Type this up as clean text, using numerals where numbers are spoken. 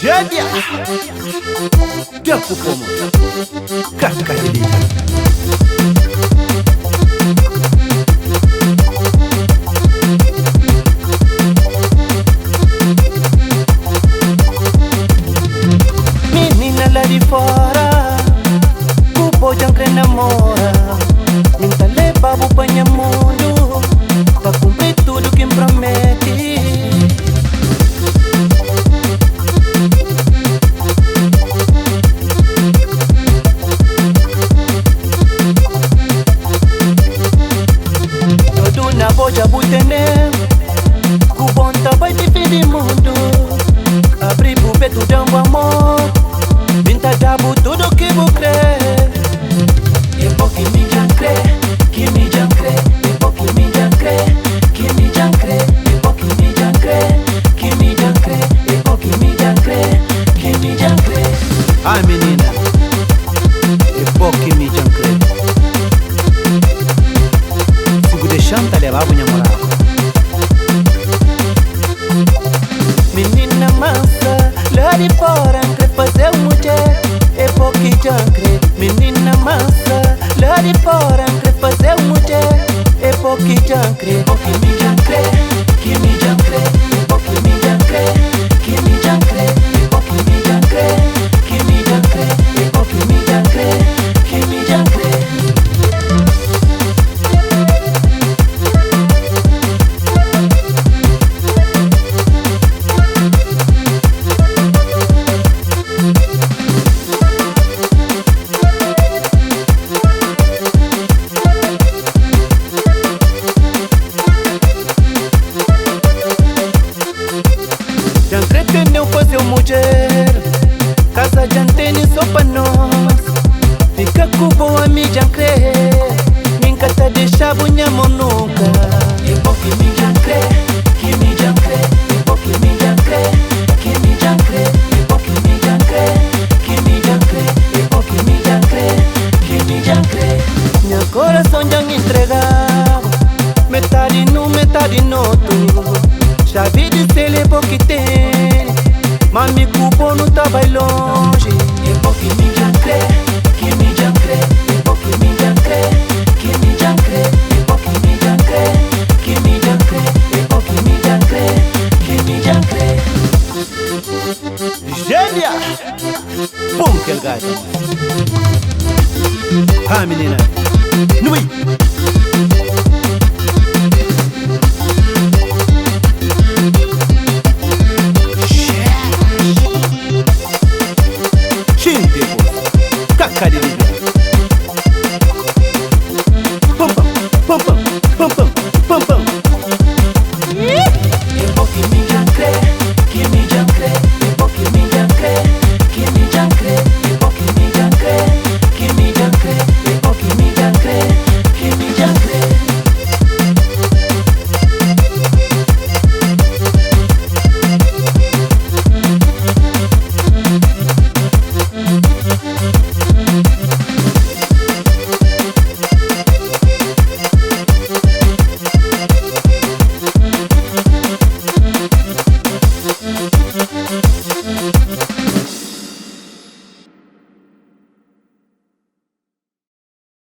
Jedia Gaku Pomo Kakadili Menina lá de fora Cubo jancre namora Ninta leva o banha mundo Pra cumprir tudo que promete. Na boja butene Kubonta vai te fim mundo Abri bube tu dando amor Vinta dabu tudo que vou crer E pouco me jancre Que me jancre E pouco me jancre Que me jancre E pouco me jancre Que me jancre E pouco me jancre Que me jancre. Ai menina E pouco me jancre Chanta levava o namorado. Menina mansa, lá de fora quer fazer mulher. É pouco jancre. Menina mansa, lá de fora quer fazer mulher. É pouco jancre. Pouco me jancre, que me jancre. É pouco me jancre, que me jancre. É pouco me jancre, que me jancre. É pouco me jancre, que me jancre. Fazer mulher, casa jantene só pra nós. Fica com boa me jancre, nunca tá deixa bunha monuca. E pouco me jancre, que me jancre. E pouco me jancre, que me jancre. E pouco me jancre, que me jancre. E pouco me jancre, que me jancre. Meu coração já me entregava, metade no, metade no outro. Já vi de ser pouco que tem. Mami cupo não tá bem longe. E pouco me jancre, que me jancre. E pouco me jancre, que me jancre. E pouco me jancre, que me jancre. E pouco me jancre, que me jancre. Gênia! Pum, que gato. Ah, menina. Nui!